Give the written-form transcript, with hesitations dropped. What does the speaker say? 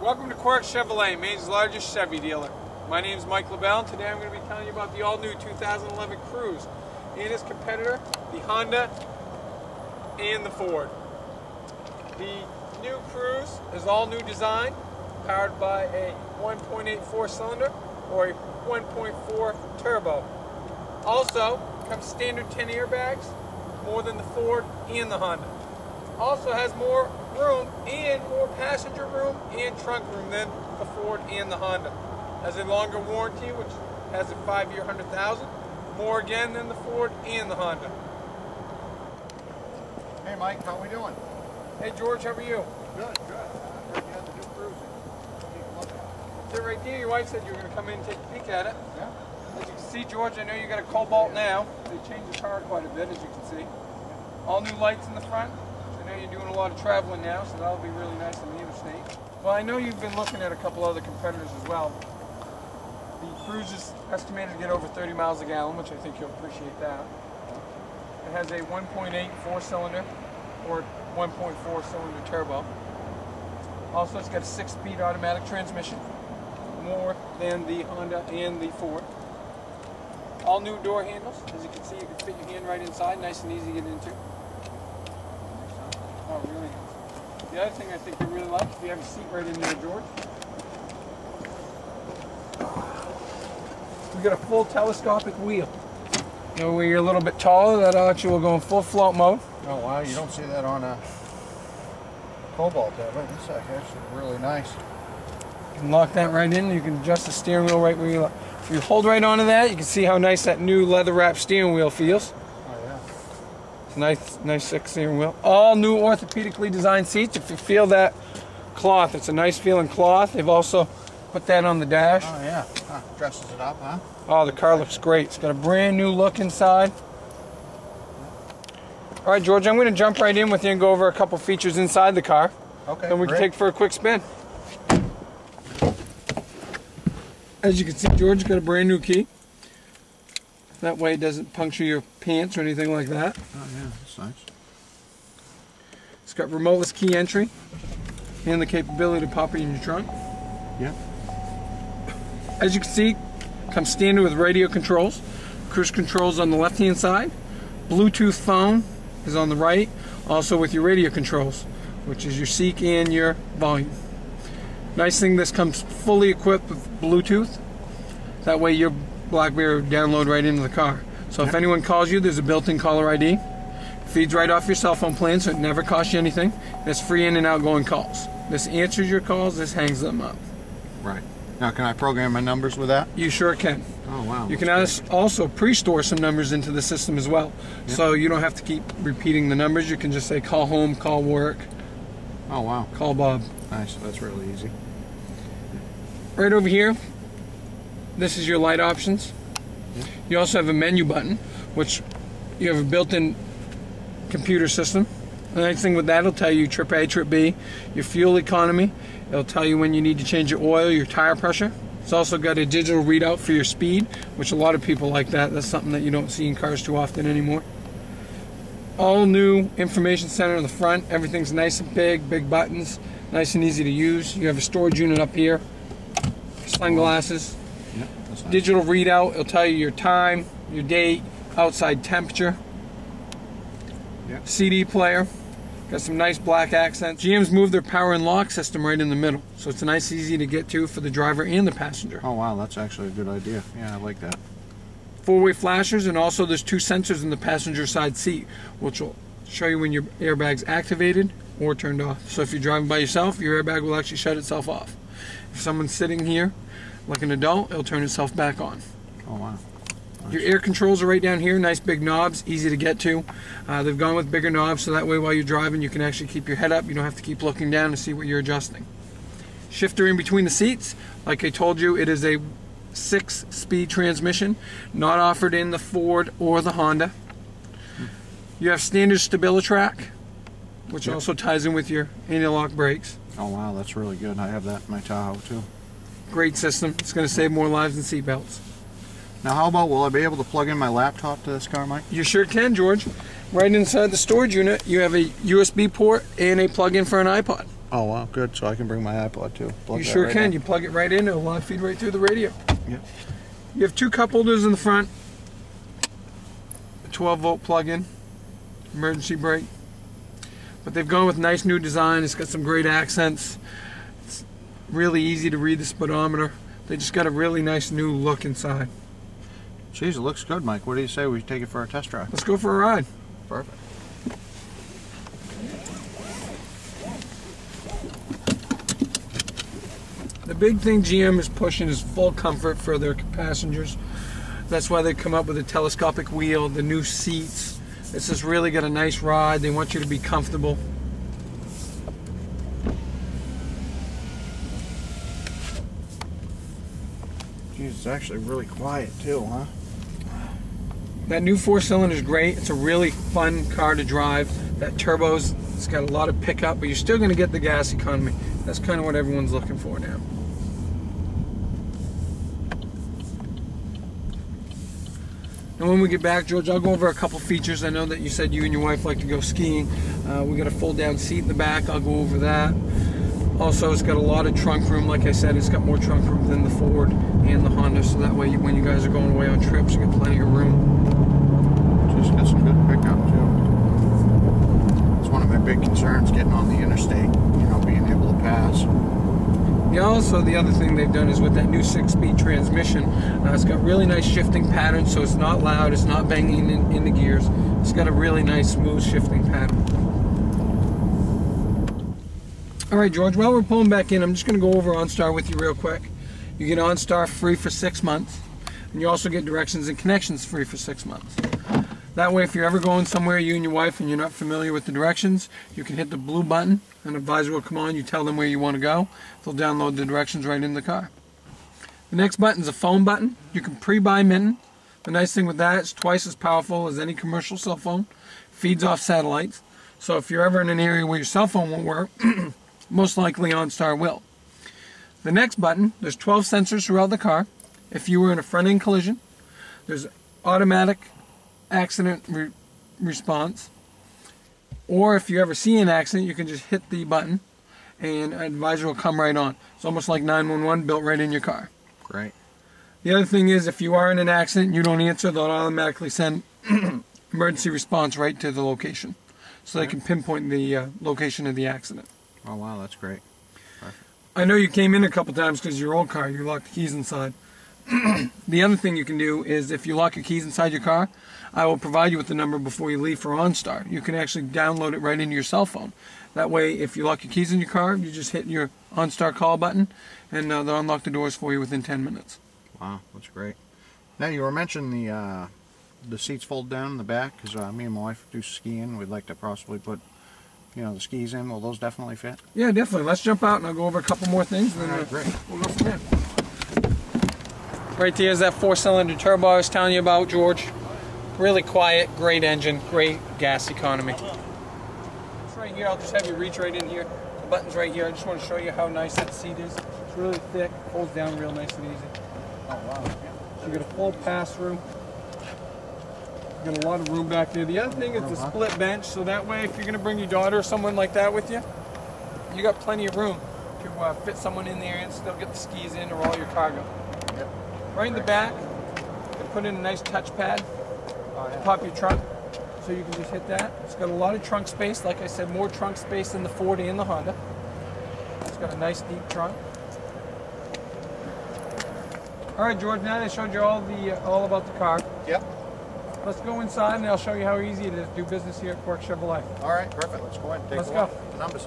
Welcome to Quirk Chevrolet, Maine's largest Chevy dealer. My name is Mike LaBelle, and today I'm going to be telling you about the all-new 2011 Cruze and its competitor, the Honda and the Ford. The new Cruze is all-new design, powered by a 1.8 4-cylinder or a 1.4 turbo. Also, comes standard 10 airbags, more than the Ford and the Honda. Also has more room and more passenger room and trunk room than the Ford and the Honda. Has a longer warranty, which has a 5-year 100,000, more again than the Ford and the Honda. Hey Mike, how we doing? Hey George, how are you? Good, good. I heard you had the new Cruze. Take a look at it. Is it right there? Your wife said you were going to come in and take a peek at it. Yeah. As you can see, George, I know you got a Cobalt now. They changed the car quite a bit, as you can see. All new lights in the front. I know you're doing a lot of traveling now, so that'll be really nice on the interstate. Well, I know you've been looking at a couple other competitors as well. The Cruze is estimated to get over 30 miles a gallon, which I think you'll appreciate that. It has a 1.8 4-cylinder or 1.4 cylinder turbo. Also, it's got a 6-speed automatic transmission, more than the Honda and the Ford. All new door handles. As you can see, you can fit your hand right inside, nice and easy to get into. Oh, really nice. The other thing I think you really like is you have a seat right in there, George. We've got a full telescopic wheel. You know, where you're a little bit taller, that actually will go in full float mode. Oh wow, you don't see that on a Cobalt there, but this actually really nice. You can lock that right in. You can adjust the steering wheel right where you like. If you hold right onto that, you can see how nice that new leather-wrapped steering wheel feels. Oh yeah. It's a nice thick steering wheel. All new orthopedically designed seats. If you feel that cloth, it's a nice feeling cloth. They've also put that on the dash. Oh yeah. Dresses it up, huh? Oh, the car looks great. It's got a brand new look inside. All right, George, I'm going to jump right in with you and go over a couple features inside the car. Okay. Then we can take for a quick spin. As you can see, George got a brand new key. That way it doesn't puncture your pants or anything like that. Oh yeah, that's nice. It's got remoteless key entry and the capability to pop it in your trunk. Yeah. As you can see, comes standard with radio controls. Cruise controls on the left-hand side. Bluetooth phone is on the right, also with your radio controls, which is your seek and your volume. Nice thing, this comes fully equipped with Bluetooth. That way your BlackBerry will download right into the car. So if anyone calls you, there's a built-in caller ID. Feeds right off your cell phone plan, so it never costs you anything. It's free in and outgoing calls. This answers your calls, this hangs them up. Right. Now can I program my numbers with that? You sure can. Oh wow. You can also pre-store some numbers into the system as well. Yep. So you don't have to keep repeating the numbers. You can just say call home, call work. Oh wow. Call Bob. Nice, that's really easy. Right over here, this is your light options. Yep. You also have a menu button, which you have a built-in computer system. The nice thing with that, it'll tell you trip A, trip B, your fuel economy. It'll tell you when you need to change your oil, your tire pressure. It's also got a digital readout for your speed, which a lot of people like that. That's something that you don't see in cars too often anymore. All new information center in the front. Everything's nice and big buttons, nice and easy to use. You have a storage unit up here, sunglasses. Yep, that's nice. Digital readout, it'll tell you your time, your date, outside temperature. Yep. CD player. Got some nice black accents. GM's moved their power and lock system right in the middle, so it's nice, easy to get to for the driver and the passenger. Oh wow, that's actually a good idea. Yeah, I like that. 4-way flashers, and also there's 2 sensors in the passenger side seat, which will show you when your airbag's activated or turned off. So if you're driving by yourself, your airbag will actually shut itself off. If someone's sitting here, like an adult, it'll turn itself back on. Oh wow. Your air controls are right down here, nice big knobs, easy to get to. They've gone with bigger knobs, so that way while you're driving you can actually keep your head up. You don't have to keep looking down to see what you're adjusting. Shifter in between the seats. Like I told you, it is a 6-speed transmission, not offered in the Ford or the Honda. You have standard StabiliTrak, which also ties in with your anti-lock brakes. Oh wow, that's really good. I have that in my Tahoe too. Great system. It's going to save more lives than seat belts. Now how about, will I be able to plug in my laptop to this car, Mike? You sure can, George. Right inside the storage unit, you have a USB port and a plug-in for an iPod. Oh wow, good. So I can bring my iPod too. You sure can. You plug it right in. It'll feed right through the radio. Yep. You have 2 cup holders in the front. A 12-volt plug-in. Emergency brake. But they've gone with nice new design. It's got some great accents. It's really easy to read the speedometer. They just got a really nice new look inside. Jeez, it looks good, Mike. What do you say we take it for a test drive? Let's go for a ride. Perfect. The big thing GM is pushing is full comfort for their passengers. That's why they come up with a telescopic wheel, the new seats. It's just really got a nice ride. They want you to be comfortable. Jeez, it's actually really quiet too, huh? That new 4-cylinder is great. It's a really fun car to drive. That turbo's, it's got a lot of pickup, but you're still going to get the gas economy. That's kind of what everyone's looking for now. And when we get back, George, I'll go over a couple features. I know that you said you and your wife like to go skiing. We got a fold-down seat in the back. I'll go over that. Also, it's got a lot of trunk room. Like I said, it's got more trunk room than the Ford and the Honda, so that way when you guys are going away on trips, you get plenty of room. Just got some good pickup too. It's one of my big concerns, getting on the interstate, you know, being able to pass. Yeah, also the other thing they've done is with that new 6-speed transmission, it's got really nice shifting patterns, so it's not loud, it's not banging in the gears. It's got a really nice smooth shifting pattern. Alright George, while we're pulling back in, I'm just going to go over OnStar with you real quick. You get OnStar free for 6 months, and you also get directions and connections free for 6 months. That way, if you're ever going somewhere, you and your wife, and you're not familiar with the directions, you can hit the blue button, an advisor will come on, you tell them where you want to go, they'll download the directions right in the car. The next button is a phone button. You can pre-buy Minton. The nice thing with that, it's twice as powerful as any commercial cell phone, feeds off satellites, so if you're ever in an area where your cell phone won't work, most likely OnStar will. The next button, there's 12 sensors throughout the car. If you were in a front-end collision, there's automatic accident response, or if you ever see an accident, you can just hit the button and an advisor will come right on. It's almost like 911 built right in your car. Great. The other thing is, if you are in an accident and you don't answer, they'll automatically send emergency response right to the location, so they can pinpoint the location of the accident. Oh wow, that's great. Perfect. I know you came in a couple times because your old car, you locked the keys inside. The other thing you can do is, if you lock your keys inside your car, I will provide you with the number before you leave for OnStar. You can actually download it right into your cell phone. That way, if you lock your keys in your car, you just hit your OnStar call button, and they'll unlock the doors for you within 10 minutes. Wow, that's great. Now, you were mentioning the seats fold down in the back, because me and my wife do skiing. We'd like to possibly put, you know, the skis in. Will those definitely fit? Yeah, definitely. Let's jump out and I'll go over a couple more things, and then All right, great. We'll go from there. Right there is that 4-cylinder turbo I was telling you about, George. Really quiet, great engine, great gas economy. It's right here. I'll just have you reach right in here. The button's right here. I just want to show you how nice that seat is. It's really thick, folds down real nice and easy. Oh wow. So you get a full pass-through. You got a lot of room back there. The other thing is the split bench, so that way if you're going to bring your daughter or someone like that with you, you got plenty of room to fit someone in there and still get the skis in or all your cargo. Yep. Right in the back, they put in a nice touchpad to pop your trunk, so you can just hit that. It's got a lot of trunk space. Like I said, more trunk space than the Ford and the Honda. It's got a nice deep trunk. All right, George, now that I showed you all about the car. Yep. Let's go inside and I'll show you how easy it is to do business here at Quirk Chevrolet. All right, perfect. Let's go ahead and take a look. Let's go. The numbers.